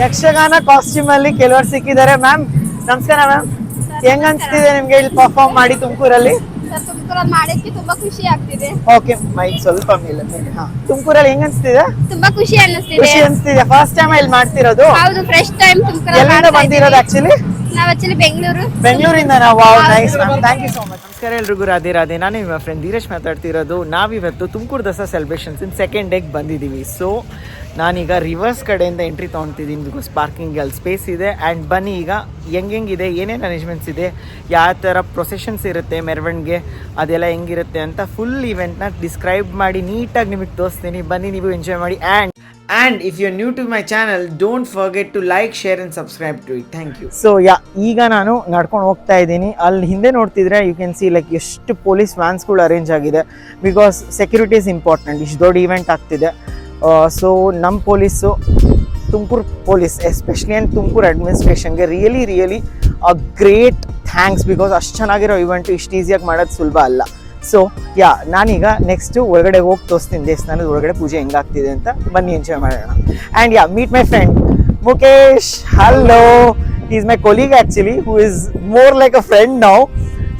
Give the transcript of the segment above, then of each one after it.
Yakshagana costume ಅಲ್ಲಿ ಕೆಲವರು ಸಿಕ್ಕಿದ್ದಾರೆ. ಮ್ಯಾಮ್ ನಮಸ್ಕಾರ ಮ್ಯಾಮ್, ಹೆಂಗ್ ಅನ್ಸ್ತಿದೆ ನಿಮ್ಗೆ ಇಲ್ಲಿ ಪರ್ಫಾರ್ಮ್ ಮಾಡಿ ತುಮಕೂರಲ್ಲಿ? ತುಮಕೂರಲ್ಲಿ ಮಾಡಿದ್ಕೆ ತುಂಬಾ ಖುಷಿ ಆಗ್ತಿದೆ. ಓಕೆ, ಮೈಕ್ ಸ್ವಲ್ಪ ಮೇಲೆ. ತುಮಕೂರಲ್ಲಿ ಹೆಂಗ್ ಅನ್ಸ್ತಿದೆ? ತುಂಬಾ ಖುಷಿ ಅನ್ಸ್ತಿದೆ. ಫಸ್ಟ್ ಟೈಮ್ ಇಲ್ಲಿ ಮಾಡ್ತಿರೋದು? ಹೌದು, ಫಸ್ಟ್ ಟೈಮ್ ತುಮಕೂರಲ್ಲಿ. ಎಲ್ಲಿಂದ ಬಂದಿರೋದು ಆಕ್ಚುಲಿ? ನಾವು ಬೆಂಗಳೂರಿಂದ. Wow, nice ma'am, thank you so much. ನಮಸ್ಕಾರ ಎಲ್ರಿಗೂ, ರಾಧೆ ರಾಧೆ. ನಾನು ನಿಮ್ಮ ಫ್ರೆಂಡ್ ಧೀರೇಶ್ ಮಾತಾಡ್ತಿರೋದು. ನಾವಿವತ್ತು Tumakuru Dasara celebrations in second ಡೇಗೆ ಬಂದಿದ್ದೀವಿ. ಸೊ ನಾನೀಗ ರಿವರ್ಸ್ ಕಡೆಯಿಂದ ಎಂಟ್ರಿ ತೊಗೊತಿದ್ದೀನಿ, ಬಿಕಾಸ್ ಪಾರ್ಕಿಂಗಲ್ಲಿ ಸ್ಪೇಸ್ ಇದೆ. ಆ್ಯಂಡ್ ಬನ್ನಿ ಈಗ ಹೆಂಗೆಂಗಿದೆ, ಏನೇನು ಅರೇಂಜ್ಮೆಂಟ್ಸ್ ಇದೆ, ಯಾವ ಥರ ಪ್ರೊಸೆಷನ್ಸ್ ಇರುತ್ತೆ, ಮೆರವಣಿಗೆ ಅದೆಲ್ಲ ಹೆಂಗಿರುತ್ತೆ ಅಂತ ಫುಲ್ ಇವೆಂಟ್ನ ಡಿಸ್ಕ್ರೈಬ್ ಮಾಡಿ ನೀಟಾಗಿ ನಿಮಗೆ ತೋರಿಸ್ತೀನಿ. ಬನ್ನಿ, ನೀವು ಎಂಜಾಯ್ ಮಾಡಿ. And if you're new to my channel, don't forget to like, share and subscribe to it. Thank you. So ಈಗ ನಾನು ನಡ್ಕೊಂಡು ಹೋಗ್ತಾ ಇದ್ದೀನಿ. ಅಲ್ಲಿ ಹಿಂದೆ ನೋಡ್ತಿದ್ರೆ ಯು ಕ್ಯಾನ್ ಸಿ ಲೈಕ್ ಎಷ್ಟು ಪೊಲೀಸ್ ವ್ಯಾನ್ಸ್ಗಳು ಅರೇಂಜ್ ಆಗಿದೆ, ಬಿಕಾಸ್ ಸೆಕ್ಯೂರಿಟಿ ಇಸ್ ಇಂಪಾರ್ಟೆಂಟ್. ಇಷ್ಟು ದೊಡ್ಡ ಇವೆಂಟ್ ಆಗ್ತಿದೆ. ಸೊ ನಮ್ಮ police, Tumakuru police especially and Tumakuru ಅಡ್ಮಿನಿಸ್ಟ್ರೇಷನ್ಗೆ really a great thanks, because ಅಷ್ಟು ಚೆನ್ನಾಗಿರೋ ಇವೆಂಟು ಇಷ್ಟು ಈಸಿಯಾಗಿ ಮಾಡೋದು ಸುಲಭ ಅಲ್ಲ. ಸೊ ನಾನೀಗ ನೆಕ್ಸ್ಟು ಒಳಗಡೆ ಹೋಗಿ ತೋರಿಸ್ತೀನಿ ದೇವಸ್ಥಾನದ ಒಳಗಡೆ ಪೂಜೆ ಹೆಂಗಾಗ್ತಿದೆ ಅಂತ. ಬನ್ನಿ, ಎಂಜಾಯ್ ಮಾಡೋಣ. And meet my friend Mukesh. Hello, is my colleague actually, who is more like a friend now.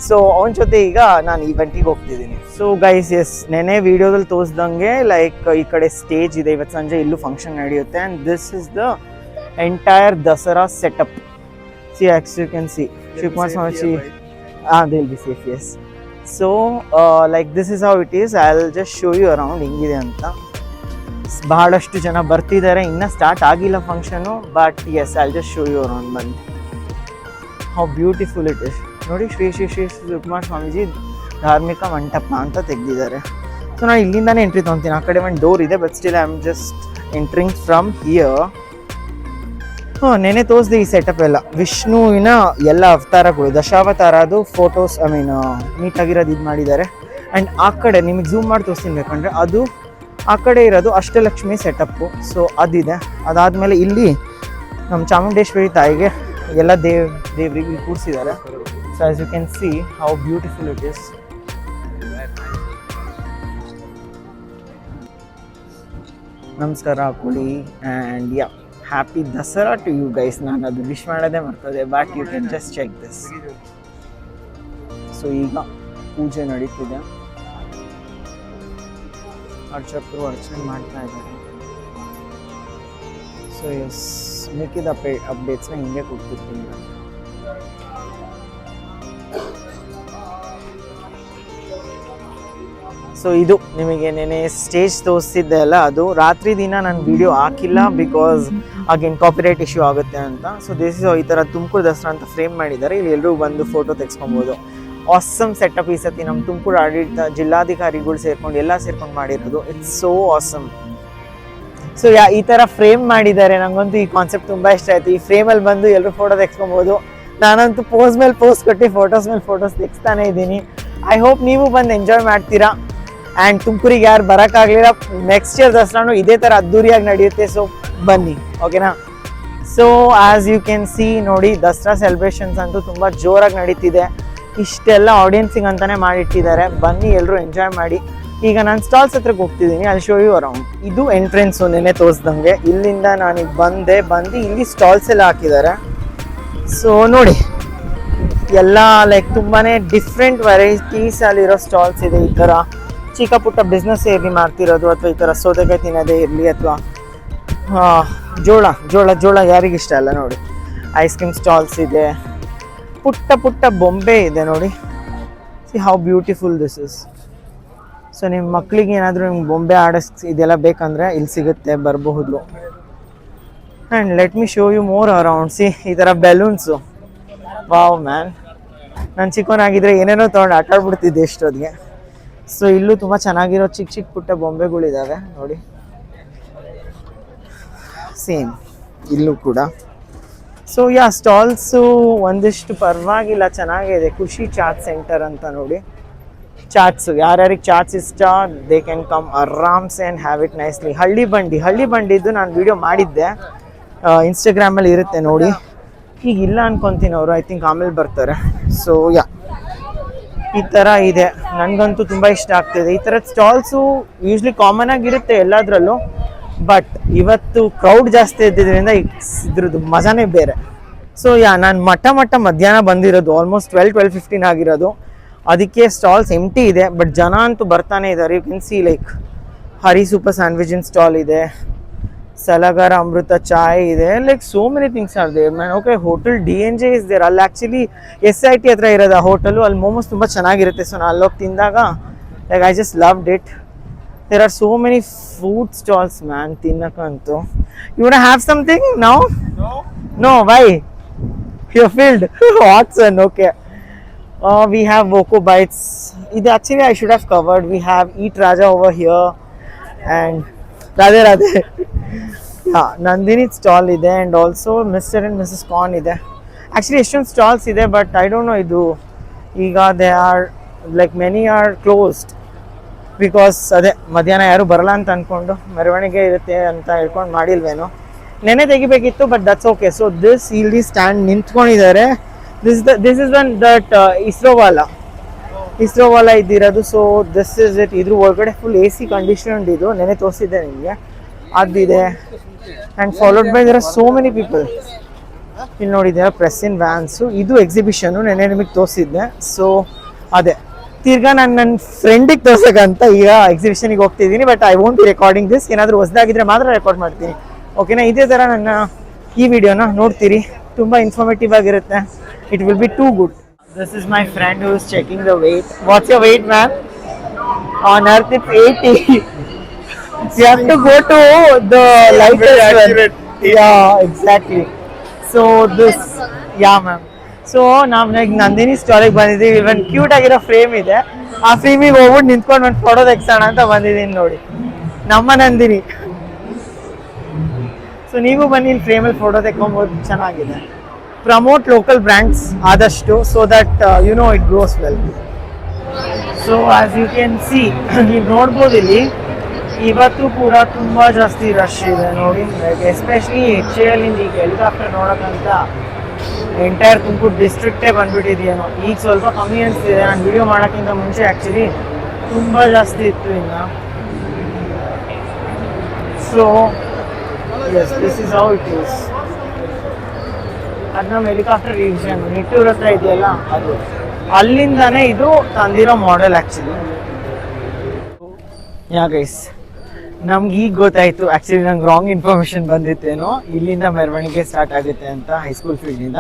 So ಅವನ ಜೊತೆ ಈಗ ನಾನು ಈವೆಂಟಿಗೆ ಹೋಗ್ತಿದ್ದೀನಿ. ಸೊ ಗೈಸ್, ನೆನೆ ವಿಡಿಯೋದಲ್ಲಿ ತೋರಿಸ್ದಂಗೆ ಲೈಕ್ ಈ ಕಡೆ ಸ್ಟೇಜ್ ಇದೆ. ಇವತ್ತು ಸಂಜೆ ಇಲ್ಲೂ ಫಂಕ್ಷನ್ ನಡೆಯುತ್ತೆ. And this is the entire Dasara setup. See as you can see Shivakumar Swamy. They will be safe, yes. So like this is how it is. I will just show you around ಹೆಂಗಿದೆ ಅಂತ. ಬಹಳಷ್ಟು ಜನ ಬರ್ತಿದ್ದಾರೆ, ಇನ್ನೂ ಸ್ಟಾರ್ಟ್ ಆಗಿಲ್ಲ function, but yes I will just show you around. ಬನ್ನಿ, how beautiful it is. ನೋಡಿ, ಶ್ರೀ ಶ್ರೀ ಶ್ರೀ ಶಿವಕುಮಾರ್ ಸ್ವಾಮೀಜಿ ಧಾರ್ಮಿಕ ಮಂಟಪ ಅಂತ ತೆಗೆದಿದ್ದಾರೆ. ಸೊ ನಾನು ಇಲ್ಲಿಂದಾನೇ ಎಂಟ್ರಿ ತೊಗೊತೀನಿ. ಆ ಕಡೆ ಒಂದು ಡೋರ್ ಇದೆ, but still I am just entering from here. ನೆನೆ ತೋರಿಸ್ದೆ ಈ ಸೆಟಪ್ ಎಲ್ಲ. ವಿಷ್ಣುವಿನ ಎಲ್ಲ ಅವತಾರಗಳು, ದಶಾವತಾರದು ಫೋಟೋಸ್, ಐ ಮೀನ್ ನೀಟಾಗಿರೋದು ಇದು ಮಾಡಿದ್ದಾರೆ. ಆ್ಯಂಡ್ ಆ ಕಡೆ ನಿಮಗೆ ಝೂಮ್ ಮಾಡಿ ತೋರಿಸ್ತೀನಿ ಬೇಕಂದರೆ, ಅದು ಆ ಕಡೆ ಇರೋದು ಅಷ್ಟಲಕ್ಷ್ಮಿ ಸೆಟಪ್ಪು. ಸೊ ಅದಿದೆ. ಅದಾದಮೇಲೆ ಇಲ್ಲಿ ನಮ್ಮ ಚಾಮುಂಡೇಶ್ವರಿ ತಾಯಿಗೆ ಎಲ್ಲ ದೇವರಿಗೆ ಕೂರಿಸಿದ್ದಾರೆ. So as you can see how beautiful it is. ನಮಸ್ಕಾರ ಹಾಕೊಳ್ಳಿ. And happy Dasara to you guys. ನಾನು ಅದು ವಿಶ್ ಮಾಡೋದೇ ಮಾಡ್ತದೆ, but you can just check this. So ಈಗ ಪೂಜೆ ನಡೀತಿದೆ. ಅರ್ಚಕರು ಅರ್ಚನೆ ಮಾಡ್ತಾ ಇದ್ದಾರೆ. ಸೊ ಎಸ್, ಮಿಕ್ಕಿದ ಅಪ್ಡೇಟ್ಸ್ನ ಹಿಂಗೆ ಕೊಡ್ತಿರ್ತೀನಿ ನಾನು. ಸೊ ಇದು ನಿಮಗೆ ನೆನೆ ಸ್ಟೇಜ್ ತೋರಿಸ್ತಿದ್ದೆ ಅಲ್ಲ, ಅದು ರಾತ್ರಿ ದಿನ ನಾನು ವಿಡಿಯೋ ಹಾಕಿಲ್ಲ, ಬಿಕಾಸ್ ಅಗೇನ್ ಕಾಪಿರೈಟ್ ಇಶ್ಯೂ ಆಗುತ್ತೆ ಅಂತ. ಸೊ ದಿಸ್ ಇಸ್ ಈ ಥರ ತುಮಕೂರು ದಸರಾ ಅಂತ ಫ್ರೇಮ್ ಮಾಡಿದ್ದಾರೆ. ಇಲ್ಲಿ ಎಲ್ಲರೂ ಬಂದು ಫೋಟೋ ತೆಗೆಸ್ಕೊಬೋದು. ಆಸಮ್ ಸೆಟಪ್ ಈ ಸತಿ ನಮ್ಮ ತುಮಕೂರು ಆಡಳಿತ ಜಿಲ್ಲಾಧಿಕಾರಿಗಳು ಎಲ್ಲ ಸೇರ್ಕೊಂಡು ಮಾಡಿರೋದು. It's so awesome. ಸೊ ಈ ಥರ ಫ್ರೇಮ್ ಮಾಡಿದ್ದಾರೆ. ನನಗಂತೂ ಈ ಕಾನ್ಸೆಪ್ಟ್ ತುಂಬ ಇಷ್ಟ ಆಯಿತು. ಈ ಫ್ರೇಮಲ್ಲಿ ಬಂದು ಎಲ್ಲರೂ ಫೋಟೋ ತೆಗೆಸ್ಕೊಬೋದು. ನಾನಂತೂ ಪೋಸ್ ಮೇಲೆ ಪೋಸ್ ಕೊಟ್ಟು ಫೋಟೋಸ್ ಮೇಲೆ ಫೋಟೋಸ್ ತೆಗಿಸ್ತಾನೆ ಇದ್ದೀನಿ. ಐ ಹೋಪ್ ನೀವು ಬಂದು ಎಂಜಾಯ್ ಮಾಡ್ತೀರಾ. ಆ್ಯಂಡ್ ತುಮಕೂರಿಗೆ ಯಾರು ಬರೋಕ್ಕಾಗಲಿಲ್ಲ, ನೆಕ್ಸ್ಟ್ ಇಯರ್ ದಸರಾನು ಇದೇ ಥರ ಅದ್ದೂರಿಯಾಗಿ ನಡೆಯುತ್ತೆ. ಸೊ ಬನ್ನಿ, ಓಕೆನಾ? So as you can see ನೋಡಿ, ದಸರಾ ಸೆಲೆಬ್ರೇಷನ್ಸ್ ಅಂತೂ ತುಂಬ ಜೋರಾಗಿ ನಡೀತಿದೆ. ಇಷ್ಟೆಲ್ಲ ಆಡಿಯನ್ಸಿಗೆ ಅಂತಲೇ ಮಾಡಿಟ್ಟಿದ್ದಾರೆ. ಬನ್ನಿ, ಎಲ್ಲರೂ ಎಂಜಾಯ್ ಮಾಡಿ. ಈಗ ನಾನು ಸ್ಟಾಲ್ಸ್ ಹತ್ರಕ್ಕೆ ಹೋಗ್ತಿದ್ದೀನಿ. ಅಲ್ಲಿ ಶೋ ಯು ಅರೌಂಡ್. ಇದು ಎಂಟ್ರೆನ್ಸು ನೆನೆ ತೋರಿಸ್ದಂಗೆ. ಇಲ್ಲಿಂದ ನಾನೀಗ ಬಂದು ಇಲ್ಲಿ ಸ್ಟಾಲ್ಸ್ ಎಲ್ಲ ಹಾಕಿದ್ದಾರೆ. ಸೊ ನೋಡಿ, ಎಲ್ಲ ಲೈಕ್ ತುಂಬಾ ಡಿಫ್ರೆಂಟ್ ವೆರೈಟೀಸ್ ಅಲ್ಲಿರೋ ಸ್ಟಾಲ್ಸ್ ಇದೆ. ಈ ಥರ ಚಿಕ್ಕ ಪುಟ್ಟ ಬಿಸ್ನೆಸ್ ಇರಲಿ ಮಾಡ್ತಿರೋದು, ಅಥವಾ ಈ ಥರ ಸೌತೆಕಾಯಿ ತಿನ್ನೋದೇ ಇರಲಿ, ಅಥವಾ ಜೋಳ ಯಾರಿಗಿಷ್ಟ ಅಲ್ಲ. ನೋಡಿ, ಐಸ್ ಕ್ರೀಮ್ ಸ್ಟಾಲ್ಸ್ ಇದೆ, ಪುಟ್ಟ ಬೊಂಬೆ ಇದೆ. ನೋಡಿ, C how beautiful this is. So ನಿಮ್ಮ ಮಕ್ಕಳಿಗೆ ಏನಾದರೂ ನಿಮ್ಗೆ ಬೊಂಬೆ ಇದೆಲ್ಲ ಬೇಕಂದರೆ ಇಲ್ಲಿ ಸಿಗುತ್ತೆ, ಬರಬಹುದು. And let me show you more around. See ಈ ಥರ ಬೆಲೂನ್ಸು. ವಾವ್ ಮ್ಯಾನ್, ನಾನು ಚಿಕ್ಕವನಾಗಿದ್ದರೆ ಏನೇನೋ ತೊಗೊಂಡು ಆಟಾಡ್ಬಿಡ್ತಿದ್ದೆ ಇಷ್ಟೊತ್ತಿಗೆ. ಸೊ ಇಲ್ಲೂ ತುಂಬ ಚೆನ್ನಾಗಿರೋ ಚಿಕ್ಕ ಪುಟ್ಟ ಬೊಂಬೆಗಳಿದ್ದಾವೆ ನೋಡಿ. ಸೇಮ್ ಇಲ್ಲೂ ಕೂಡ. ಸೊ ಸ್ಟಾಲ್ಸು ಒಂದಿಷ್ಟು ಪರವಾಗಿಲ್ಲ, ಚೆನ್ನಾಗಿದೆ. ಖುಷಿ ಚಾಟ್ ಸೆಂಟರ್ ಅಂತ ನೋಡಿ. ಚಾಟ್ಸು, ಯಾರ್ಯಾರಿಗೆ ಚಾಟ್ಸ್ ಇಷ್ಟ, ದೇ ಕ್ಯಾನ್ ಕಮ್ ಆರಾಮ್ಸೆ ಆ್ಯಂಡ್ ಹ್ಯಾವ್ ಇಟ್ ನೈಸ್ಲಿ. ಹಳ್ಳಿ ಬಂಡಿದ್ದು ನಾನು ವಿಡಿಯೋ ಮಾಡಿದ್ದೆ, ಇನ್ಸ್ಟಾಗ್ರಾಮಲ್ಲಿ ಇರುತ್ತೆ ನೋಡಿ. ಈಗ ಇಲ್ಲ ಅನ್ಕೊತೀನಿ ಅವರು, ಐ ಥಿಂಕ್ ಆಮೇಲೆ ಬರ್ತಾರೆ. ಸೊ ಈ ಥರ ಇದೆ. ನನಗಂತೂ ತುಂಬ ಇಷ್ಟ ಆಗ್ತಿದೆ. ಈ ಥರದ ಸ್ಟಾಲ್ಸು ಯೂಶ್ವಲಿ ಕಾಮನ್ ಆಗಿರುತ್ತೆ ಎಲ್ಲದರಲ್ಲೂ, ಬಟ್ ಇವತ್ತು ಕ್ರೌಡ್ ಜಾಸ್ತಿ ಇದ್ದಿದ್ದರಿಂದ ಇದ್ರದ್ದು ಮಜಾನೇ ಬೇರೆ. ಸೊ ನಾನು ಮಟ್ಟ ಮಧ್ಯಾಹ್ನ ಬಂದಿರೋದು, ಆಲ್ಮೋಸ್ಟ್ 12-12:15 ಆಗಿರೋದು. ಅದಕ್ಕೆ ಸ್ಟಾಲ್ಸ್ ಎಂಟಿ ಇದೆ, ಬಟ್ ಜನ ಅಂತೂ ಬರ್ತಾನೆ ಇದ್ದಾರೆ. You can see like Hari super ಸ್ಯಾಂಡ್ವಿಚಿನ್ ಸ್ಟಾಲ್ ಇದೆ, ಸಲಗರ ಅಮೃತ ಚಾಯ್ ಇದೆ, like so many things are there man. Okay, hotel DNJ is there. ಅಲ್ಲಿ ಆ್ಯಕ್ಚುಲಿ SIT ಹತ್ರ ಇರೋದು ಆ ಹೋಟೆಲು. ಅಲ್ಲಿ ಮೋಮೋಸ್ ತುಂಬ ಚೆನ್ನಾಗಿರುತ್ತೆ. ಸೊ ನಾನು ಅಲ್ಲೋಗಿ ತಿಂದಾಗ like I just loved it. There are so many food stalls man, ತಿನ್ನಕ್ಕಂತೂ. You want to have something now? No, why? You felt hot sun. Okay, we have Voco Bites. Actually I should have covered. We have Eat Raja over here and Radhe. Yeah, Nandini stall ಇದೆ and also Mr. and Mrs. Corn ಇದೆ. Actually ಎಷ್ಟೊಂದು stalls ಇದೆ, but I don't know ಇದು ಈಗ they are like many are closed because ಅದೇ ಮಧ್ಯಾಹ್ನ ಯಾರು ಬರಲ್ಲ ಅಂತ ಅಂದ್ಕೊಂಡು ಮೆರವಣಿಗೆ ಇರುತ್ತೆ ಅಂತ ಹೇಳ್ಕೊಂಡು ಮಾಡಿಲ್ವೇನೋ. ನೆನೆ ತೆಗಿಬೇಕಿತ್ತು, but that's okay. So this ಇಲ್ಲಿ ಸ್ಟ್ಯಾಂಡ್ ನಿಂತ್ಕೊಂಡಿದ್ದಾರೆ. This is one that ISRO ವಾಲ ಇದ್ದಿರೋದು. So this is it. ಇದ್ರ ಒಳಗಡೆ ಫುಲ್ AC ಕಂಡೀಷನ್ಡ್ ಇದು. ನೆನೆ ತೋರಿಸಿದ್ದೆ ನಿಮಗೆ, ಅದಿದೆ. And followed by there are so many people. ಇಲ್ಲಿ ನೋಡಿದ್ದೀರಾ ಪ್ರೆಸ್ ಇನ್ ವ್ಯಾನ್ಸು. ಇದು ಎಕ್ಸಿಬಿಷನು, ನೆನೆ ನಿಮಗೆ ತೋರಿಸಿದ್ದೆ. ಸೊ ಅದೇ ತಿರ್ಗಾ ನಾನು ನನ್ನ ಫ್ರೆಂಡಿಗೆ ತೋರ್ಸಕ್ಕಂತ ಈಗ ಎಕ್ಸಿಬಿಷನಿಗೆ ಹೋಗ್ತಿದ್ದೀನಿ. But I won't be recording this. ಏನಾದರೂ ಹೊಸದಾಗಿದ್ರೆ ಮಾತ್ರ ರೆಕಾರ್ಡ್ ಮಾಡ್ತೀನಿ. ಓಕೆನಾ? ಇದೇ ಥರ ನನ್ನ ಈ ವಿಡಿಯೋನ ನೋಡ್ತೀರಿ, ತುಂಬ ಇನ್ಫಾರ್ಮೇಟಿವ್ ಆಗಿರುತ್ತೆ. It will be too good. This is my friend who is checking the weight. What's your weight, man? On earth it's 80. You have to go to the lightest one. Yeah, exactly. So this, yeah, ma'am. So ನಾವು ನಂದಿನಿ ಸ್ಟಾಲಿಗೆ ಬಂದಿದ್ದೀವಿ. ಇವನ್ cute ಆಗಿರೋ frame ಇದೆ. ಆ ಫ್ರೇಮಿಗೆ ಹೋಗ್ಬಿಟ್ಟು ನಿಂತ್ಕೊಂಡು ಒಂದು photo ತೆಗ್ಸೋಣ ಅಂತ ಬಂದಿದ್ದೀನಿ. ನೋಡಿ, ನಮ್ಮ ನಂದಿನಿ. ಸೊ ನೀವು ಬನ್ನಿ, ಇಲ್ಲಿ ಫ್ರೇಮಲ್ಲಿ ಫೋಟೋ ತೆಕ್ಕೊಬೋದು, ಚೆನ್ನಾಗಿದೆ. ಪ್ರಮೋಟ್ ಲೋಕಲ್ ಬ್ರ್ಯಾಂಡ್ಸ್ ಆದಷ್ಟು, so that you know it grows well. So as you can see, ನೀವು ನೋಡ್ಬೋದು ಇಲ್ಲಿ ಇವತ್ತು ಕೂಡ ತುಂಬ ಜಾಸ್ತಿ ರಶ್ ಇದೆ ನೋಡಿ. ಲೈಕ್ ಎಸ್ಪೆಷಲಿ HAL ಇಂದ ಈಗ ಹೆಲಿಕಾಪ್ಟರ್ ನೋಡೋಕ್ಕಂತ ಎಂಟೈರ್ ತುಮಕೂರು ಡಿಸ್ಟ್ರಿಕ್ಟೇ ಬಂದ್ಬಿಟ್ಟಿದೆಯೇನೋ. ಈಗ ಸ್ವಲ್ಪ ಕಮ್ಮಿ ಅನಿಸ್ತಿದೆ. ನಾನು ವಿಡಿಯೋ ಮಾಡೋಕ್ಕಿಂತ ಮುಂಚೆ ಆ್ಯಕ್ಚುಲಿ ತುಂಬ ಜಾಸ್ತಿ ಇತ್ತು ಇನ್ನು. So yes, this is how it is. ಅದು ನಮ್ಮ ಹೆಲಿಕಾಪ್ಟರ್ ಡಿವಿಷನ್ ನಿಟ್ಟೂರ್ ಹತ್ರ ಇದೆಯಲ್ಲ, ಅದು ಅಲ್ಲಿಂದಾನೇ ಇದು ತಂದಿರೋ ಮಾಡೆಲ್ ಆ್ಯಕ್ಚುಲಿ. ಯಾ ಗೈಸ್, ನಮ್ಗೆ ಈಗ ಗೊತ್ತಾಯಿತು. ಆ್ಯಕ್ಚುಲಿ ನಂಗೆ ರಾಂಗ್ ಇನ್ಫಾರ್ಮೇಷನ್ ಬಂದಿತ್ತೇನೋ, ಇಲ್ಲಿಂದ ಮೆರವಣಿಗೆ ಸ್ಟಾರ್ಟ್ ಆಗುತ್ತೆ ಅಂತ ಹೈಸ್ಕೂಲ್ ಫೀಲ್ಡಿಂದ.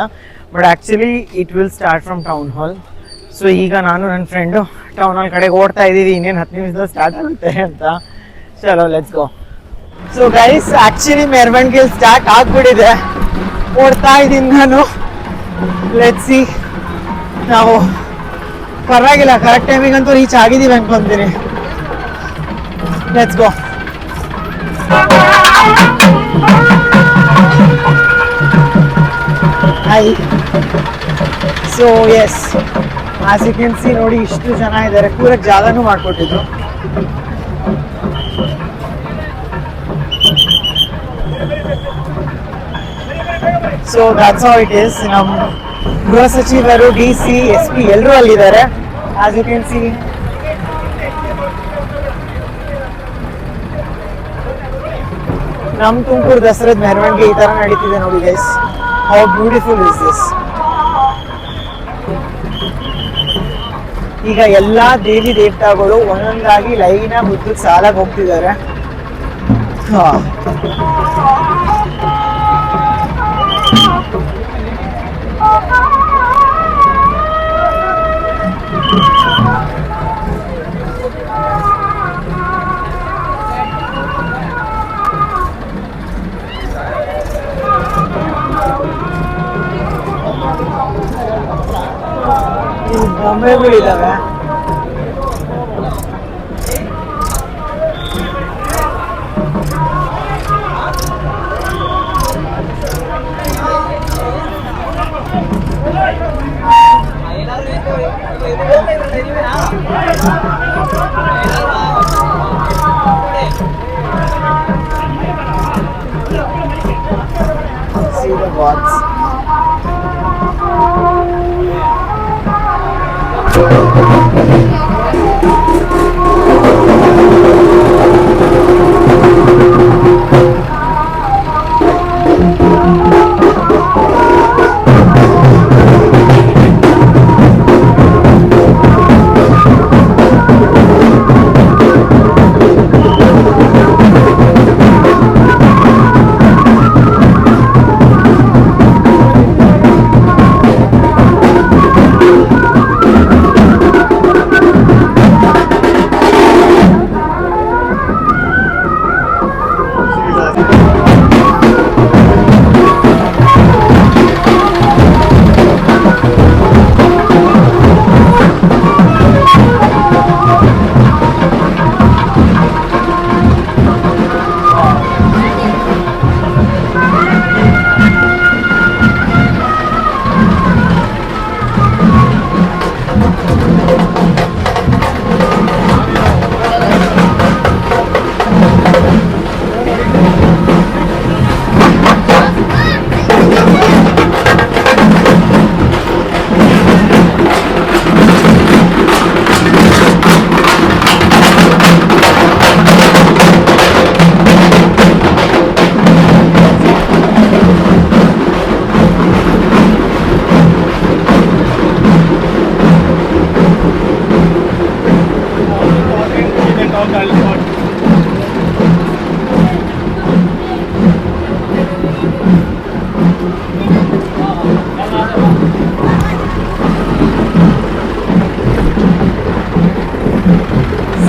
But actually it will start from town hall. So ಈಗ ನಾನು ನನ್ನ ಫ್ರೆಂಡು ಟೌನ್ ಹಾಲ್ ಕಡೆಗೆ ಓಡ್ತಾ ಇದ್ದೀವಿ. ಇನ್ನೇನು 10 ನಿಮಿಷದಲ್ಲಿ ಸ್ಟಾರ್ಟ್ ಆಗುತ್ತೆ ಅಂತ. ಚಲೋ, let's go. So guys, actually ಮೆರವಣಿಗೆ ಸ್ಟಾರ್ಟ್ ಆಗ್ಬಿಟ್ಟಿದೆ. ಓಡ್ತಾ ಇದ್ದೀನಿ ನಾನು. ಲೆಟ್ಸ್ ಸಿ, ನಾವು ಪರವಾಗಿಲ್ಲ, ಕರೆಕ್ಟ್ ಟೈಮಿಗಂತೂ ರೀಚ್ ಆಗಿದ್ದೀವಿ ಅನ್ಕೊಂತೀನಿ. Let's go. Hi. So yes, as you can see ನೋಡಿ, ಇಷ್ಟು ಜನ ಇದ್ದಾರೆ. ಕೂರಕ್ಕೆ ಜಾಗನೂ ಮಾಡಿಕೊಟ್ಟಿದ್ರು. So that's how it is. ನಮ್ಮ ಗೃಹ ಸಚಿವರು, DC, SP ಎಲ್ಲರೂ ಅಲ್ಲಿದ್ದಾರೆ. ಆಸ್ ಯು ಕ್ಯಾನ್ ಸಿ, ನಮ್ಮ ತುಮಕೂರು ದಸರಾದ ಮೆರವಣಿಗೆ ಈ ಥರ ನಡೀತಿದೆ ನೋಡಿ guys. How beautiful is this. ಈಗ ಎಲ್ಲ ದೇವಿ ದೇವತಾಗಳು ಒಂದೊಂದಾಗಿ ಲೈನಾಗಿ ಮುದ್ದಕ್ಕೆ ಸಾಲಾಗಿ ಹೋಗ್ತಿದ್ದಾರೆ. ಬೊಂಬೆಗಳಿದ್ದಾವೆ. See the gods.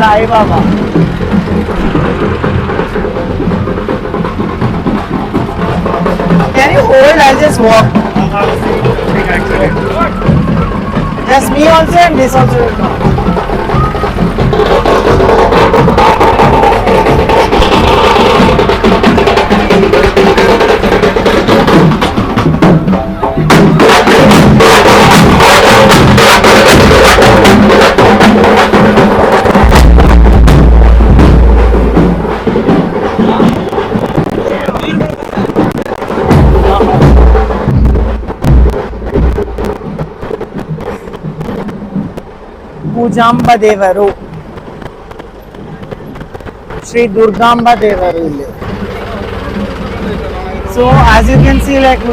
Sai Baba. Can you hold? I'll just walk. Just me also and this also will come. ಪೂಜಾಂಬ ದೇವರು, ಶ್ರೀ ದುರ್ಗಾಂಬ ದೇವರು ಇಲ್ಲಿ. So as you can see like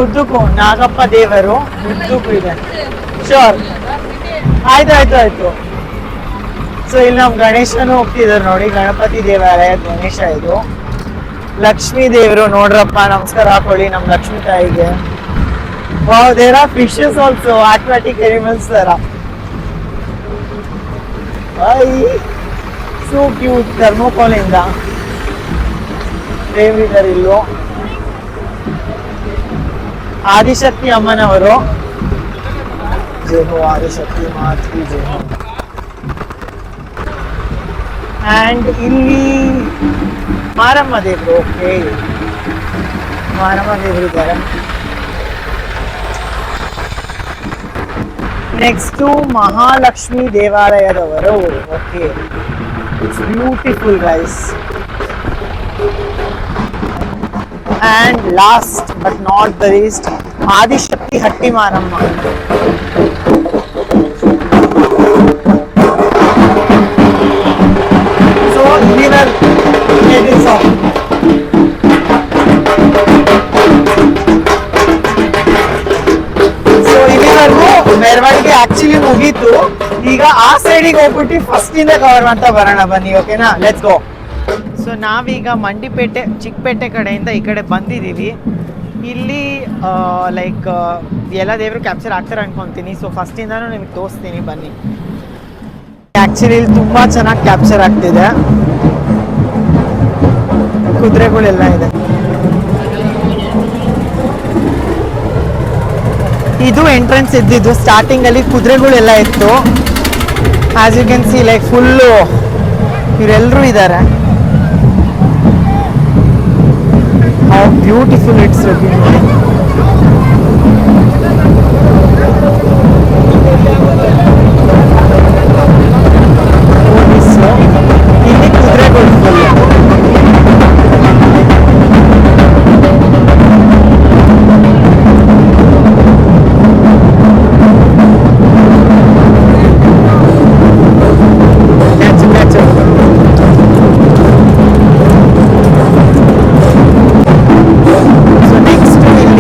ಉದ್ದಕ್ಕೂ ನಾಗಪ್ಪ ದೇವರು ಉದ್ದಕ್ಕೂ ಇದೆ. ಶೋರ್, ಆಯ್ತು. ಸೊ ಇಲ್ಲಿ ನಾವು ಗಣೇಶನು ಹೋಗ್ತಿದ್ದಾರೆ ನೋಡಿ, ಗಣಪತಿ ದೇವಾಲಯ ಗಣೇಶ ಇದು. ಲಕ್ಷ್ಮೀ ದೇವರು ನೋಡ್ರಪ್ಪ, ನಮಸ್ಕಾರ ಹಾಕೊಳ್ಳಿ ನಮ್ಮ ಲಕ್ಷ್ಮೀ ತಾಯಿಗೆ. Wow, there are fishes also, aquatic animals there. Hi, so cute, thermocol ಇಂದ ದೇವರಿದ್ದಾರೆ ಇಲ್ಲೋ. ಆದಿಶಕ್ತಿ ಅಮ್ಮನವರು. ಜೈ ಹೋ ಆದಿಶಕ್ತಿ ಮಾತ್ರಿ ಜೈ ಹೋ. And ಇಲ್ಲಿ ಮಾರಮ್ಮ ದೇವರು. ಓಕೆ, ಮಾರಮ್ಮ ದೇವರು ಇದ್ದಾರೆ. ನೆಕ್ಸ್ಟ್ ಮಹಾಲಕ್ಷ್ಮಿ ದೇವಾಲಯದವರು. Okay, it's beautiful guys. And last but not the least, Adishakti Hatti Maramma. So ಮೆರವಣಿಗೆ ಆಕ್ಚುಲಿ ಮುಗೀತು. ಈಗ ಆ ಸೈಡಿಗೆ ಹೋಗ್ಬಿಟ್ಟು ಫಸ್ಟ್ ಇಂದ ಕವರ್ ಮಾಡ್ತಾ ಬರೋಣ ಬನ್ನಿ. ಓಕೆನಾ, ಲೆಟ್ಸ್ ಗೋ. ಸೊ ನಾವೀಗ ಮಂಡಿಪೇಟೆ ಚಿಕ್ಕಪೇಟೆ ಕಡೆಯಿಂದ ಈ ಕಡೆ ಬಂದಿದ್ದೀವಿ. ಇಲ್ಲಿ ಲೈಕ್ ಎಲ್ಲ ದೇವರು ಕ್ಯಾಪ್ಚರ್ ಆಗ್ತಾರೆ ಅನ್ಕೊಂತೀನಿ. ಸೊ ಫಸ್ಟಿಂದಾನು ನಿಮಗೆ ತೋರಿಸ್ತೀನಿ ಬನ್ನಿ. ಆಕ್ಚುಲಿ ಇಲ್ಲಿ ತುಂಬಾ ಚೆನ್ನಾಗಿ ಕ್ಯಾಪ್ಚರ್ ಆಗ್ತಿದೆ. ಕುದುರೆಗಳೆಲ್ಲ ಇದೆ. ಇದು ಎಂಟ್ರೆನ್ಸ್ ಇದ್ದಿದ್ದು. ಸ್ಟಾರ್ಟಿಂಗ್ ಅಲ್ಲಿ ಕುದುರೆಗಳೆಲ್ಲ ಇತ್ತು. As you can see like full ಇವರೆಲ್ಲರೂ ಇದ್ದಾರೆ. How beautiful it's looking. ಇಲ್ಲಿ ಕುದುರೆಗಳು ಫುಲ್. ಸೊ ನೆಕ್ಸ್ಟ್ ಇಲ್ಲಿ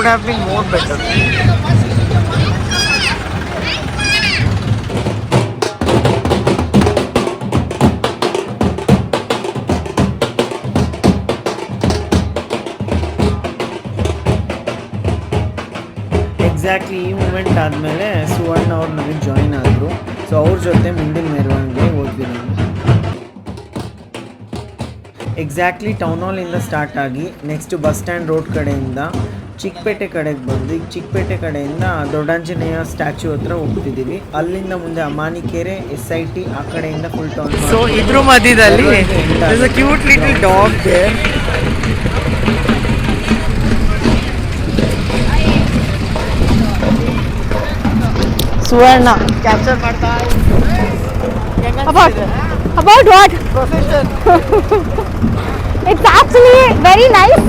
would have been more better. Exactly ಈ ಮೂಮೆಂಟ್ ಆದಮೇಲೆ ಸುವರ್ಣ ಅವ್ರು ನಮಗೆ ಜಾಯಿನ್ ಆದರು. ಸೊ ಅವ್ರ ಜೊತೆ ಮುಂದಿನ ಮೆರವಣಿಗೆ ಹೋದ್ವಿ ನಾವು. ಎಕ್ಸಾಕ್ಟ್ಲಿ ಟೌನ್ ಹಾಲಿಂದ ಸ್ಟಾರ್ಟ್ ಆಗಿ ನೆಕ್ಸ್ಟ್ ಬಸ್ ಸ್ಟ್ಯಾಂಡ್ ರೋಡ್ ಕಡೆಯಿಂದ ಚಿಕ್ಕಪೇಟೆ ಕಡೆಗೆ ಬಂದು ಈಗ ಚಿಕ್ಕಪೇಟೆ ಕಡೆಯಿಂದ ದೊಡ್ಡಾಂಜನೇಯ ಸ್ಟ್ಯಾಚ್ಯೂ ಹತ್ರ ಹೋಗ್ತಿದ್ದೀವಿ. ಅಲ್ಲಿಂದ ಮುಂದೆ ಅಮಾನಿಕೆರೆ, SIT ಆ ಕಡೆಯಿಂದ ಫುಲ್ ಟೌನ್. ಸೊ ಇದ್ರ ಮಧ್ಯದಲ್ಲಿ cute little dog there. Suvarna capture ಮಾಡ್ತಾ About what? Profession. It's actually very nice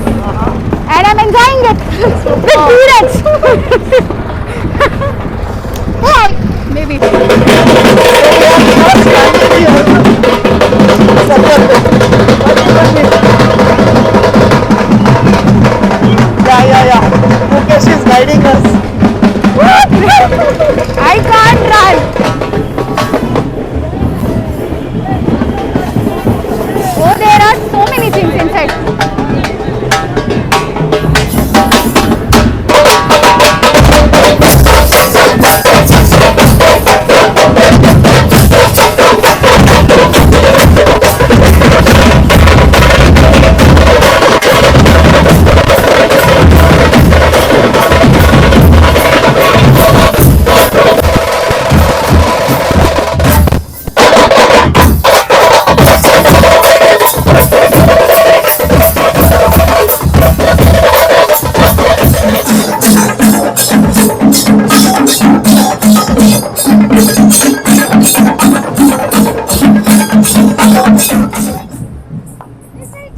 and I'm enjoying it with Dheeraj. Yeah, maybe. Yeah. Mukesh is guiding us. I can't run. Oh, there are so many things inside.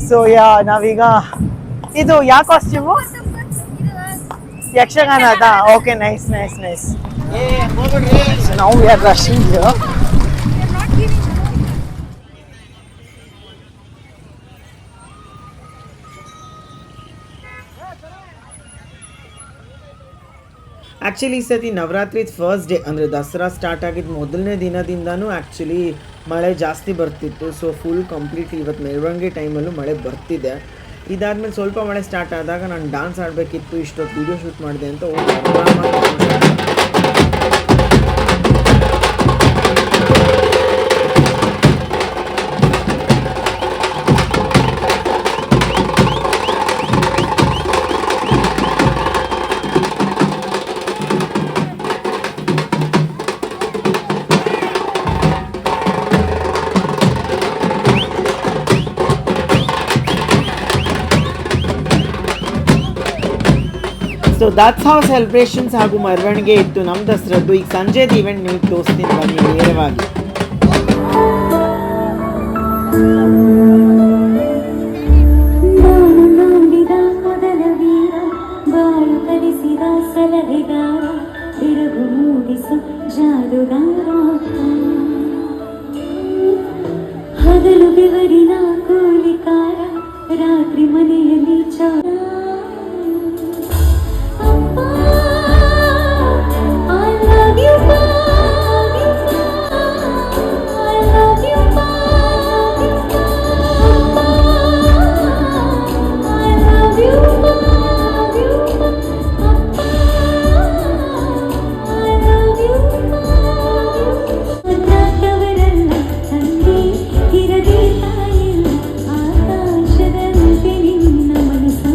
So ನಾವೀಗ ಇದು ಯಾವ costume? Yakshagana ಅದಾ? Okay, nice. ನಾವು we are rushing. Actually ಈ ಸತಿ Navratri first day ಅಂದರೆ Dasara start ಆಗಿದ್ದು ಮೊದಲನೇ ದಿನದಿಂದನೂ ಆ್ಯಕ್ಚುಲಿ ಮಳೆ ಜಾಸ್ತಿ ಬರ್ತಿತ್ತು. ಸೊ ಫುಲ್ ಕಂಪ್ಲೀಟ್ಲಿ ಇವತ್ತು ಮೆರವಣಿಗೆ ಟೈಮಲ್ಲೂ ಮಳೆ ಬರ್ತಿದೆ. ಇದಾದಮೇಲೆ ಸ್ವಲ್ಪ ಮಳೆ ಸ್ಟಾರ್ಟ್ ಆದಾಗ ನಾನು ಡ್ಯಾನ್ಸ್ ಆಡಬೇಕಿತ್ತು, ಇಷ್ಟೊತ್ತು ವೀಡಿಯೋ ಶೂಟ್ ಮಾಡಿದೆ ಅಂತ ಸೊ ದಟ್ಸ್ ಹೌ ಸೆಲೆಬ್ರೇಷನ್ಸ್ ಹಾಗೂ ಮೆರವಣಿಗೆ ಇತ್ತು ನಮ್ಮ ದಸರದ್ದು. ಈಗ ಸಂಜೆದು ಇವೆಂಟ್ ನಿಮಗೆ ತೋರಿಸ್ತೀನಿ ಬನ್ನಿ ನೇರವಾಗಿ. ಹಗಲು ಬೆವರಿನ ಕೂಲಿಕಾರ, ರಾತ್ರಿ ಮನೆಯಲ್ಲಿ ಆಕಾಶದಂತೆ ನಿನ್ನ ಮನಸ್ಸು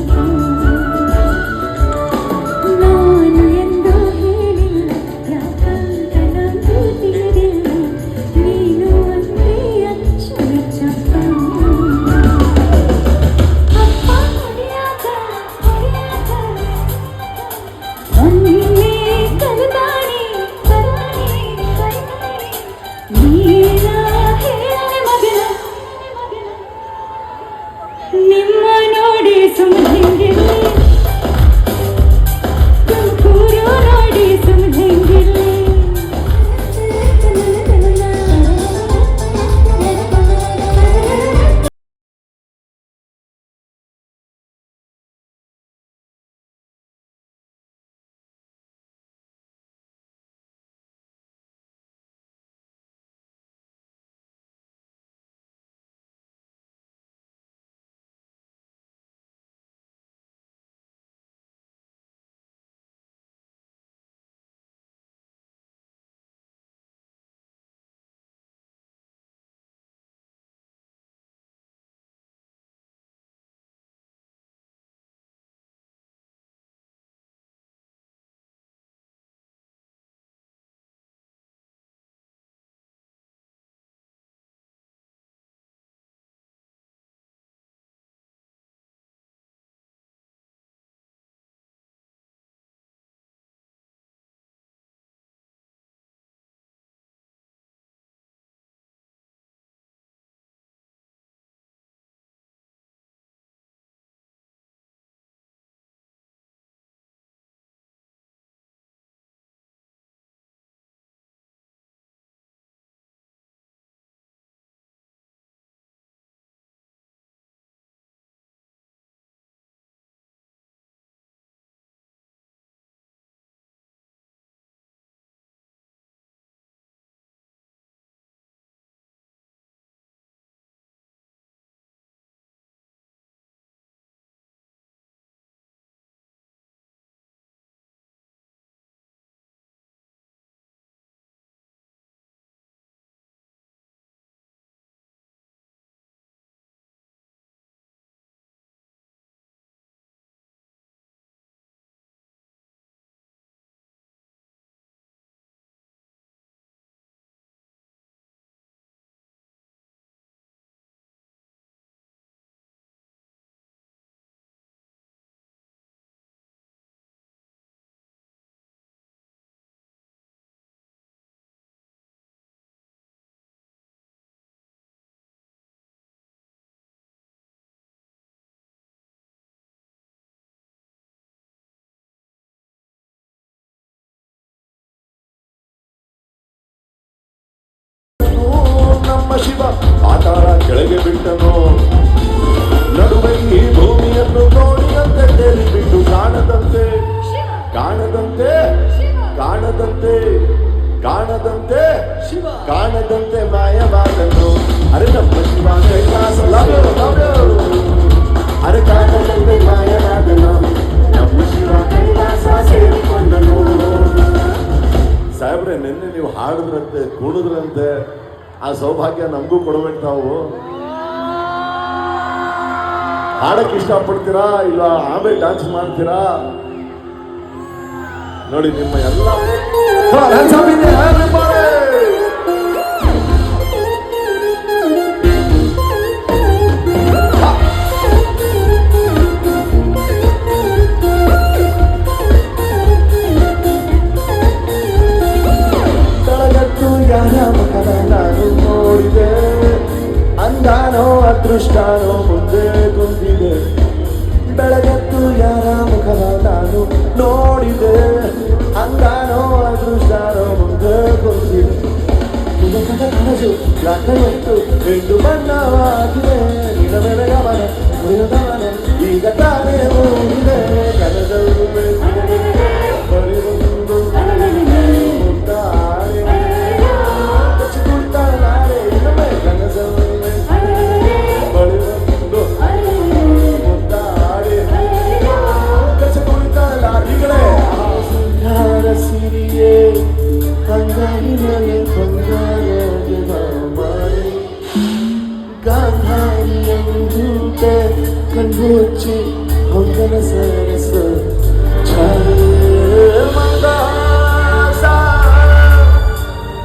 ನಮ್ಮ ಶಿವ ಪಾತಾಳ ಕೆಳಗೆ ಬಿಟ್ಟನು. ನಡುವೆ ಈ ಭೂಮಿಯನ್ನು ನೋಡಿದಂತೆ ತೇಲಿ ಬಿಟ್ಟು ಕಾಣದಂತೆ ಕಾಣದಂತೆ ಕಾಣದಂತೆ ಕಾಣದಂತೆ ಕಾಣದಂತೆ ಮಾಯವಾದನು. ಅರೆ ನಮ್ಮ ಶಿವ ಕೈಲಾಸ ಅರೆ ಕಾಣದಂತೆ ಮಾಯವಾದನು. ನಮ್ಮ ಶಿವ ಕೈಲಾಸ ಸೇರಿಕೊಂಡನು. ಸಾಹೇಬ್ರೆ, ನಿನ್ನೆ ನೀವು ಹಾಡಿದ್ರಂತೆ, ಕುಣಿದ್ರಂತೆ, ಆ ಸೌಭಾಗ್ಯ ನಮಗೂ ಕೊಡ್ಬೇಕು. ತಾವು ಹಾಡಕ್ಕೆ ಇಷ್ಟಪಡ್ತೀರಾ ಇಲ್ಲ ಆಮೇಲೆ ಡ್ಯಾನ್ಸ್ ಮಾಡ್ತೀರಾ? ನೋಡಿ ನಿಮ್ಮ ಎಲ್ಲ ನಾನು ನೋಡಿದೆ, ಅಂದಾನೋ ಅದೃಷ್ಟಾನೋ ಮುಂದೆ ಕುಂತಿದೆ. ಬೆಳಗತ್ತು ಯಾರ ಮುಖದ ನಾನು ನೋಡಿದೆ, ಅಂದಾನೋ ಅದೃಷ್ಟಾನೋ ಮುಂದೆ ಕುಂತಿದೆ. ಮುಖದ ಕನಸು ಯಾಕತ್ತು ಎಂದು ಬಣ್ಣವಾಗಿದೆ. ನಿಡಮೆಡೆಯ ಮನೆ ಮುರಿದ ಮನೆ ಈಗ ತಾನೇ ಮೂಡಿದೆ. ಕನಸು ಬರಿಬಂದು ಮುದ್ದಾಳೆ ಸಿರಿಯೇ ಅಂಗಾರಿನಲ್ಲಿ ಬಂಗಾರದ ಮಾಡಿ ಗಾಂಧಾರಿಯಂತೆ ಕಣ್ಣುಚ್ಚಿ ಹೊಂಗನ ಸರಸ ಮಂದಾಸ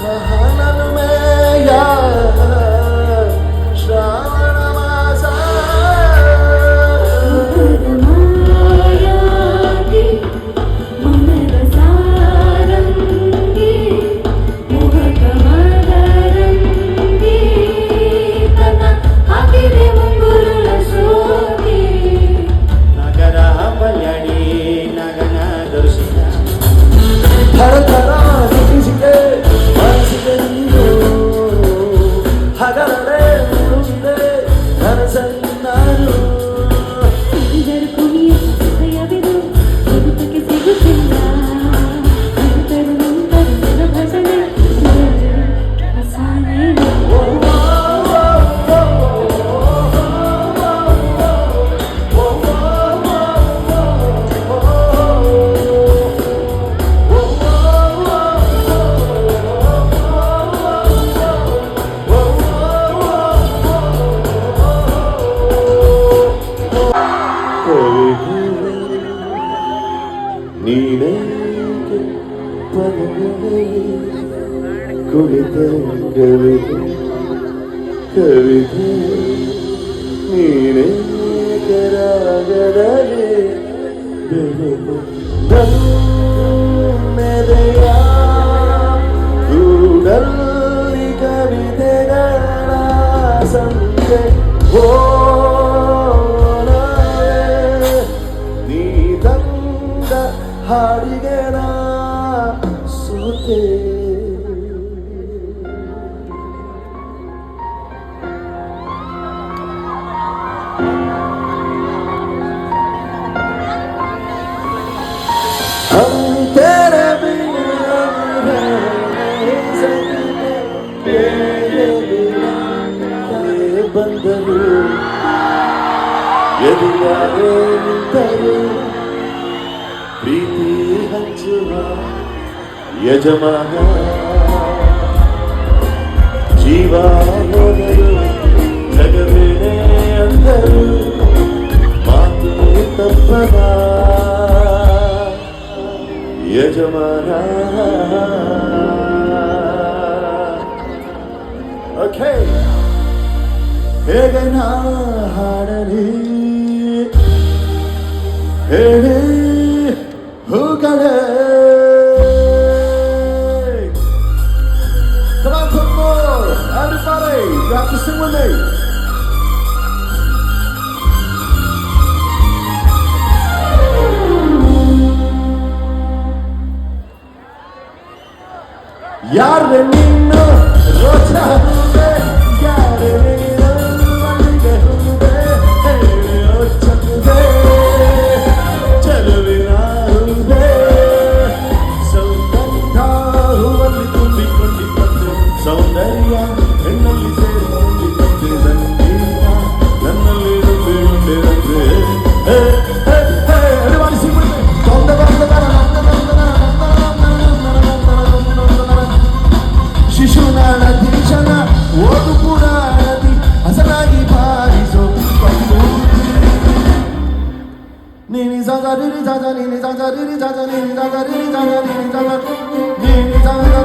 ಮಹಾನಮೇಯ ಶ್ರಾವಣ ಮಾಸ ಕವಿತೆ ಕವಿತೆ ಕವಿತೆ ನೀನೇ ಕರಾಗದಲ್ಲಿ ಮೆದೆಯ ಗೂಡಲ್ಲಿ ಕವಿತೆಗಳ ಸಂತೆ ನೀ ತಂದ ಹಾಡಿಗೆ ನಾ ಸೋತೆ. ಬಂದರು ಎದುರಾರೆ ನಿಂತರು ಪ್ರೀತಿ ಹಂಚುವ ಯಜಮಾನ ಜೀವ ಹೋದರು ಜಗವೇನೆ ಅಂದರು ಮಾತು ತಪ್ಪದ ಯಜಮಾನ. ಓಕೆ, ಹೇಗೆ ನಾ ಹಾಡಲಿ ಹೇಳಿ ಹೂಗಳೇ. Come on, put more, everybody, you have to sing with me. ಯಾರ ನಿನ್ನ ರೋಚ ನಾಳ ದೇಶನ ಓದು ಪುರಾಣದಿ ಹಸನಾಗಿ ಬಾರಿಸೋ ನೀನಿ ಸಗರಿ ಜಾಜ ನೀನಿ ಸಗರಿ ಜಾಜ ನೀನಿ ಸಗರಿ ಜಾಜ ನೀನಿ ಸಗರಿ ನೀನಿ ಸಗರಿ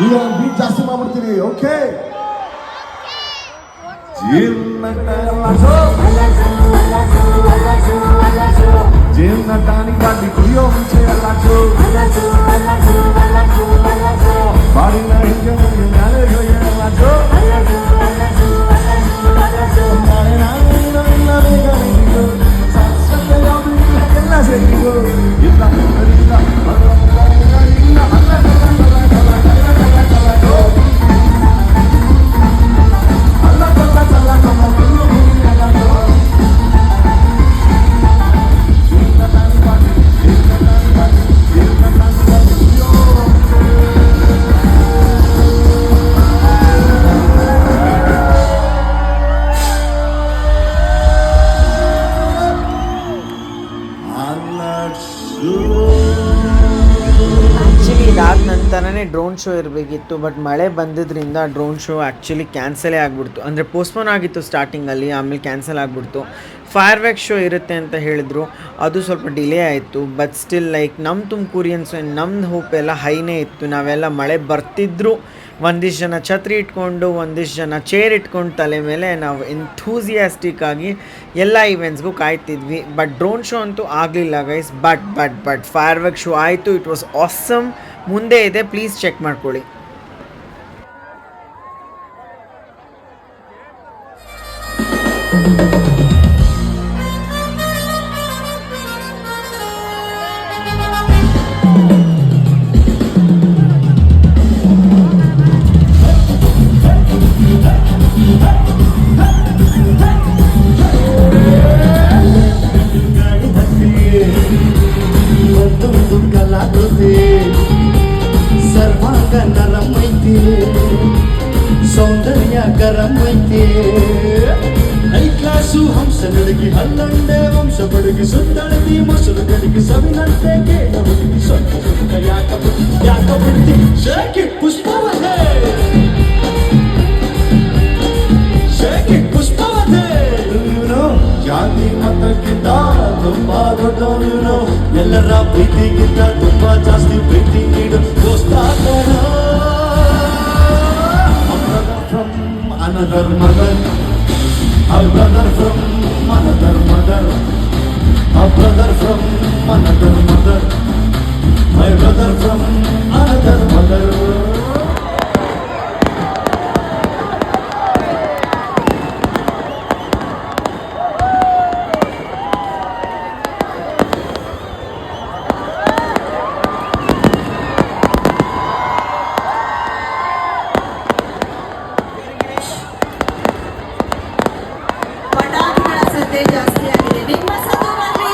ಈಗ ಬೀಟ್ ಜಾಸ್ತಿ ಮಾಡ್ಬಿಡ್ತೀರಿ. ಓಕೆ, ಜೀವನಟಾನಿ ಗಾಡಿ ಕುಡಿಯೋ ಮುಂಚೆ ಅಲ್ಲಾಚು ಬಾಡಿನ ಹಿಂಗೆ ಮ್ಯಾಲೆ ಅಲ್ಲಾಚು ಎಲ್ಲ ಸೇರಿಗೂ ಇಲ್ಲ ಇದಾದ ನಂತರನೇ ಡ್ರೋನ್ ಶೋ ಇರಬೇಕಿತ್ತು, ಬಟ್ ಮಳೆ ಬಂದಿದ್ದರಿಂದ ಡ್ರೋನ್ ಶೋ ಆ್ಯಕ್ಚುಲಿ ಕ್ಯಾನ್ಸಲೇ ಆಗಿಬಿಡ್ತು. ಅಂದರೆ ಪೋಸ್ಟ್ಪೋನ್ ಆಗಿತ್ತು ಸ್ಟಾರ್ಟಿಂಗಲ್ಲಿ, ಆಮೇಲೆ ಕ್ಯಾನ್ಸಲ್ ಆಗಿಬಿಡ್ತು. ಫೈರ್ ವರ್ಕ್ಸ್ ಶೋ ಇರುತ್ತೆ ಅಂತ ಹೇಳಿದ್ರು, ಅದು ಸ್ವಲ್ಪ ಡಿಲೇ ಆಯಿತು. ಬಟ್ ಸ್ಟಿಲ್ ಲೈಕ್ ನಮ್ಮ ತುಮಕೂರಿಯನ್ಸ್ ನಮ್ಮದು ಹೋಪ್ ಎಲ್ಲ ಹೈನೇ ಇತ್ತು. ನಾವೆಲ್ಲ ಮಳೆ ಬರ್ತಿದ್ರು ಒಂದಿಷ್ಟು ಜನ ಛತ್ರಿ ಇಟ್ಕೊಂಡು, ಒಂದಿಷ್ಟು ಜನ ಚೇರ್ ಇಟ್ಕೊಂಡು ತಲೆ ಮೇಲೆ ನಾವು ಎಂಥೂಸಿಯಾಸ್ಟಿಕ್ ಆಗಿ ಎಲ್ಲ ಇವೆಂಟ್ಸ್ಗೂ ಕಾಯ್ತಿದ್ವಿ. ಬಟ್ ಡ್ರೋನ್ ಶೋ ಅಂತೂ ಆಗಲಿಲ್ಲ guys. But fire work show ಆಯಿತು. It was awesome. ಮುಂದೆ ಇದೆ, ಪ್ಲೀಸ್ ಚೆಕ್ ಮಾಡ್ಕೊಳ್ಳಿ. ಗರಂ ಐತೆ ಹೈ ಕ್ಲಾಸು ಹಂಸ ನಡಗಿ ಹಲ್ಲಂಡೆ ವಂಶ ಬಡಗಿ ಸುತ್ತಳದಿ ಮೊಸರು ಗಡಿಗೆ ಸವಿನಂತೆ ಕೇಳಬಡಿ ಸ್ವಲ್ಪ ಯಾಕ ಬಿಡ್ತಿ ಶೇಖಿ ಪುಷ್ಪವತೆ ಜಾತಿ ಮತಕ್ಕಿಂತ ತುಂಬಾ ದೊಡ್ಡವನು ಎಲ್ಲರ ಪ್ರೀತಿಗಿಂತ ತುಂಬಾ ಜಾಸ್ತಿ ಪ್ರೀತಿ ನೀಡು ದೋಸ್ತ from another mother a brother from another mother, a brother from another mother, my brother from another mother. ಜಾಸ್ತಿ ಆಗಿದೆ ನಿಮ್ಮ ಸತ್ತುವಲ್ಲಿ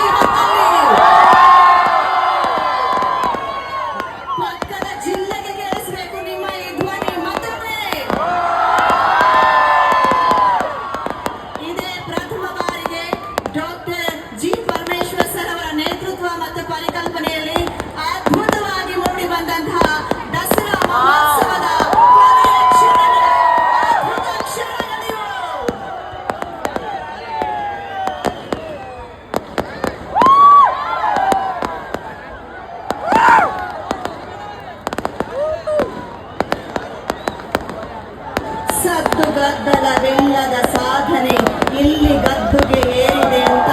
ಪಕ್ಕದ ಜಿಲ್ಲೆಗೆ ಕೇಳಿಸಬೇಕು ನಿಮ್ಮ ಈ ಧ್ವನಿ ಮತ್ತೊಮ್ಮೆ ಇದೇ ಪ್ರಥಮ ಬಾರಿಗೆ ಡಾಕ್ಟರ್ ಜಿ ಪರಮೇಶ್ವರ್ ಸರ್ ಅವರ ನೇತೃತ್ವ ಮತ್ತು ಪರಿಕಲ್ಪನೆಯಲ್ಲಿ ಅದ್ಭುತವಾಗಿ ಮೂಡಿ ಬಂದಂತಹ ದಸರಾ ಮಹೋತ್ಸವದ ಅದ್ಭುತ ಕ್ಷಣಗಳಿವು. ಸದ್ದು ಗದ್ದಲವಿಲ್ಲದ ಸಾಧನೆ ಇಲ್ಲಿ ಗದ್ದುಗೆ ಏರಿದೆ ಅಂತ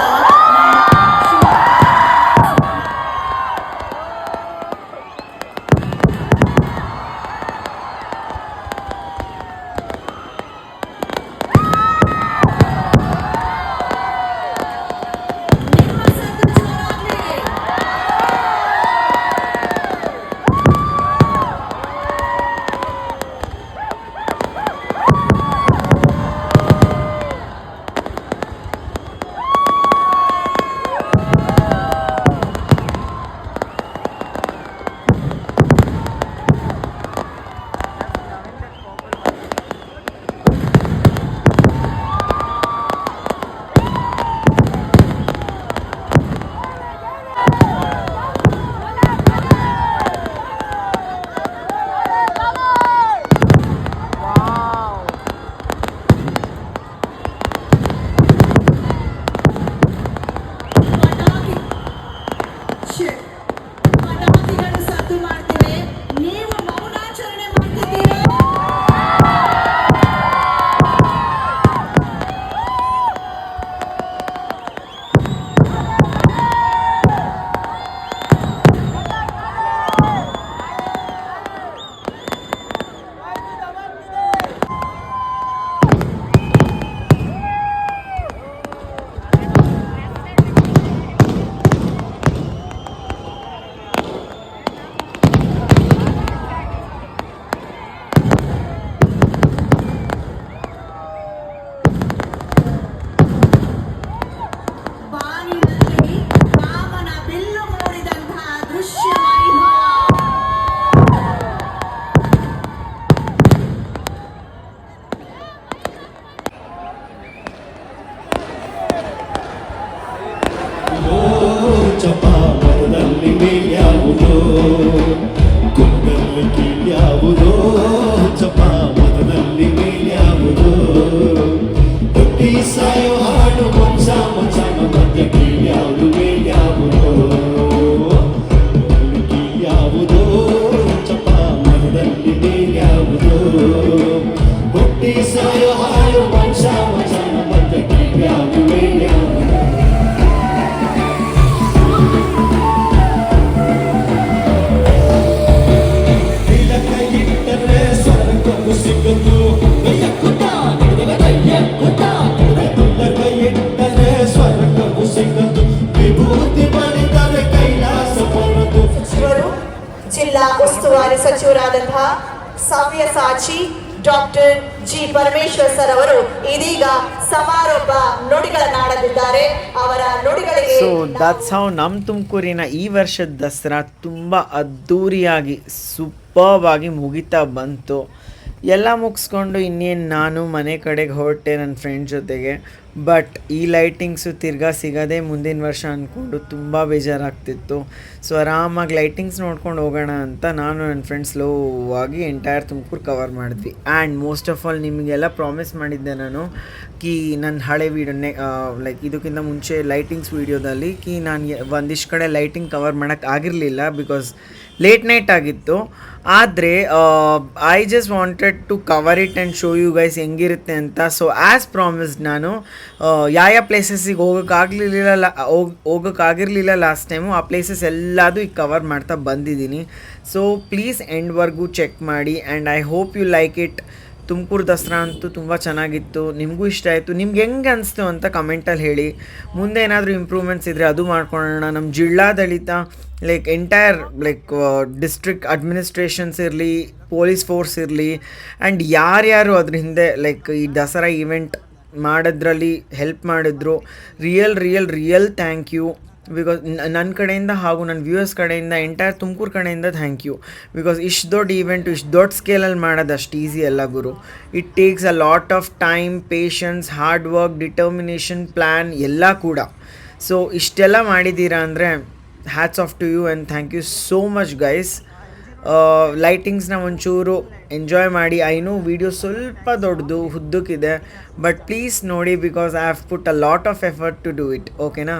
ನಿಮ್ಮ ಸದ್ದು ಜೋರಾಗ್ಲಿ. ಪಟಾಕಿಗಳು ಸದ್ದು ಮಾಡ್ತಿವೆ, ನೀವು ಮೌನಾಚರಣೆ ಮಾಡ್ತಿದ್ದೀರಾ? ಬಾನಿನಲ್ಲಿ ರಾಮನ ಬಿಲ್ಲು ಮೂಡಿದಂತಹ ದೃಶ್ಯ ಮಹಿಮಾ. ಚಪಾಮರದಲ್ಲಿ ಮೇಲ್ಯಾವುದೋ ಕುಂಡಲ್ಲಿ ಕೀಳ್ಯಾವುದೋ ಚಪಾಮರದಲ್ಲಿ ಮೇಲ್ಯಾವುದೋ ಹುಟ್ಟಿ ಸಾಯೋ ಹಾಡು ವಂಶ ವಂಶನ ಮಧ್ಯ ಕೀಳ್ಯಾವುದು ಮೇಲ್ಯಾವುದೋ ಕೀಳ್ಯಾವುದೋ ಚಪಾಮರದಲ್ಲಿ ಮೇಲ್ಯಾವುದೋ ಹುಟ್ಟಿ ಸಾಯೋ ಹಾಡು ವಂಶ ವಂಶನ ಮಧ್ಯ ಕೀಳ್ಯಾವುದು ಮೇಲ್ಯಾವುದೋ ಇವರು ಜಿಲ್ಲಾ ಉಸ್ತುವಾರಿ ಸಚಿವರಾದಂತಹ ಸವ್ಯಸಾಚಿ ಡಾಕ್ಟರ್ ಜಿ ಪರಮೇಶ್ವರ್ ಸರ್ ಅವರು ಇದೀಗ ಸಮಾರೋಪ ನುಡಿಗಳನ್ನಾಡಲಿದ್ದಾರೆ. ಅವರ ನುಡಿಗಳಿಗೆ ಸೊ ದಟ್ಸ್ ಹೌ ನಮ್ಮ ತುಮಕೂರಿನ ಈ ವರ್ಷದ ದಸರಾ ತುಂಬ ಅದ್ಧೂರಿಯಾಗಿ ಸೂಪರ್ಬ್ ಆಗಿ ಮುಗಿತಾ ಬಂತು. ಎಲ್ಲ ಮುಗಿಸ್ಕೊಂಡು ಇನ್ನೇನು ನಾನು ಮನೆ ಕಡೆಗೆ ಹೊರಟೆ ನನ್ನ ಫ್ರೆಂಡ್ ಜೊತೆಗೆ. ಬಟ್ ಈ ಲೈಟಿಂಗ್ಸು ತಿರ್ಗಾ ಸಿಗೋದೇ ಮುಂದಿನ ವರ್ಷ ಅಂದ್ಕೊಂಡು ತುಂಬ ಬೇಜಾರಾಗ್ತಿತ್ತು. ಸೊ ಆರಾಮಾಗಿ ಲೈಟಿಂಗ್ಸ್ ನೋಡ್ಕೊಂಡು ಹೋಗೋಣ ಅಂತ ನಾನು ನನ್ನ ಫ್ರೆಂಡ್ ಸ್ಲೋ ಆಗಿ ಎಂಟೈರ್ ತುಮಕೂರು ಕವರ್ ಮಾಡಿದ್ವಿ. ಆ್ಯಂಡ್ ಮೋಸ್ಟ್ ಆಫ್ ಆಲ್ ನಿಮಗೆಲ್ಲ ಪ್ರಾಮಿಸ್ ಮಾಡಿದ್ದೆ ನಾನು ಕಿ ನನ್ನ ಹಳೆ ವೀಡಿಯೋನೇ ಲೈಕ್ ಇದಕ್ಕಿಂತ ಮುಂಚೆ ಲೈಟಿಂಗ್ಸ್ ವೀಡಿಯೋದಲ್ಲಿ ಕಿ ನಾನು ಒಂದಿಷ್ಟು ಕಡೆ ಲೈಟಿಂಗ್ ಕವರ್ ಮಾಡೋಕ್ಕೆ ಆಗಿರಲಿಲ್ಲ ಬಿಕಾಸ್ ಲೇಟ್ ನೈಟ್ ಆಗಿತ್ತು. ಆದರೆ I just wanted to cover it and show you guys ಹೆಂಗಿರುತ್ತೆ ಅಂತ. ಸೊ ಆ್ಯಸ್ ಪ್ರಾಮಿಸ್ಡ್ ನಾನು ಯಾವ ಪ್ಲೇಸಸ್ಸಿಗೆ ಹೋಗೋಕ್ಕಾಗಿರಲಿಲ್ಲ ಲಾಸ್ಟ್ ಟೈಮು, ಆ ಪ್ಲೇಸಸ್ ಎಲ್ಲದೂ ಈಗ ಕವರ್ ಮಾಡ್ತಾ ಬಂದಿದ್ದೀನಿ. ಸೊ ಪ್ಲೀಸ್ ಎಂಡ್ವರೆಗೂ ಚೆಕ್ ಮಾಡಿ and I hope you like it. Tumakuru Dasara ಅಂತೂ ತುಂಬ ಚೆನ್ನಾಗಿತ್ತು, ನಿಮಗೂ ಇಷ್ಟ ಆಯಿತು. ನಿಮ್ಗೆ ಹೆಂಗೆ ಅನಿಸ್ತು ಅಂತ ಕಮೆಂಟಲ್ಲಿ ಹೇಳಿ. ಮುಂದೆ ಏನಾದರೂ ಇಂಪ್ರೂವ್ಮೆಂಟ್ಸ್ ಇದ್ದರೆ ಅದು ಮಾಡ್ಕೊಳ್ಳೋಣ. ನಮ್ಮ ಜಿಲ್ಲಾಡಳಿತ like entire like district administrations ಇರಲಿ, ಪೊಲೀಸ್ ಫೋರ್ಸ್ ಇರಲಿ ಆ್ಯಂಡ್ ಯಾರ್ಯಾರು ಅದ್ರ ಹಿಂದೆ ಲೈಕ್ ಈ ದಸರಾ ಇವೆಂಟ್ ಮಾಡೋದ್ರಲ್ಲಿ ಹೆಲ್ಪ್ ಮಾಡಿದ್ರು, ರಿಯಲ್ ಥ್ಯಾಂಕ್ ಯು. ಬಿಕಾಸ್ ನನ್ನ ಕಡೆಯಿಂದ ಹಾಗೂ ನನ್ನ ವ್ಯೂವರ್ಸ್ ಕಡೆಯಿಂದ ಎಂಟೈರ್ ತುಮಕೂರು ಕಡೆಯಿಂದ ಥ್ಯಾಂಕ್ ಯು. ಬಿಕಾಸ್ ಇಷ್ಟು ದೊಡ್ಡ ಈವೆಂಟು ಇಷ್ಟು ದೊಡ್ಡ ಸ್ಕೇಲಲ್ಲಿ ಮಾಡೋದು ಅಷ್ಟು ಈಸಿ ಅಲ್ಲ ಗುರು. It takes a lot of time, patience, hard work, determination, plan ಎಲ್ಲ ಕೂಡ. ಸೊ ಇಷ್ಟೆಲ್ಲ ಮಾಡಿದ್ದೀರಾ ಅಂದರೆ hats off to you and thank you so much guys. ಲೈಟಿಂಗ್ಸ್ನ ಒಂಚೂರು ಎಂಜಾಯ್ ಮಾಡಿ. ಐ ನೋ ವಿಡಿಯೋ ಸ್ವಲ್ಪ ದೊಡ್ಡದು ಉದ್ದಕ್ಕಿದೆ, ಬಟ್ ಪ್ಲೀಸ್ ನೋಡಿ because I have put a lot of effort to do it. ಓಕೆನಾ?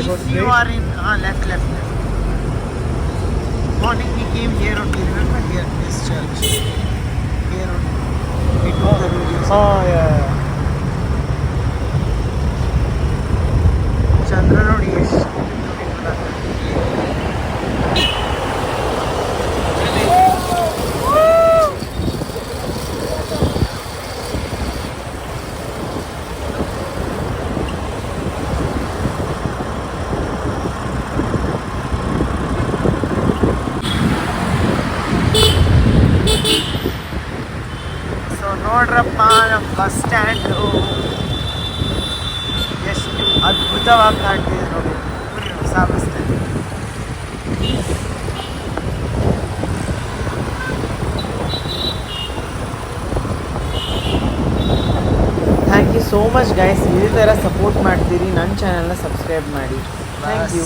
If you are in left. Morning we came here only. Remember here this church. Here only. We took the videos. Oh yeah. Chandra Road is ನೋಡ್ರಪ್ಪ ನಮ್ಮ bus stand ಎಷ್ಟು ಅದ್ಭುತವಾಗಿ ಕಾಣ್ತಿದೆ ನೋಡಿ. ಹೊಸ bus stand. Thank you so much guys. ಇದೇ ಥರ support ಮಾಡ್ತೀರಿ. ನನ್ನ ಚಾನಲ್ನ ಸಬ್ಸ್ಕ್ರೈಬ್ ಮಾಡಿ. Thank you.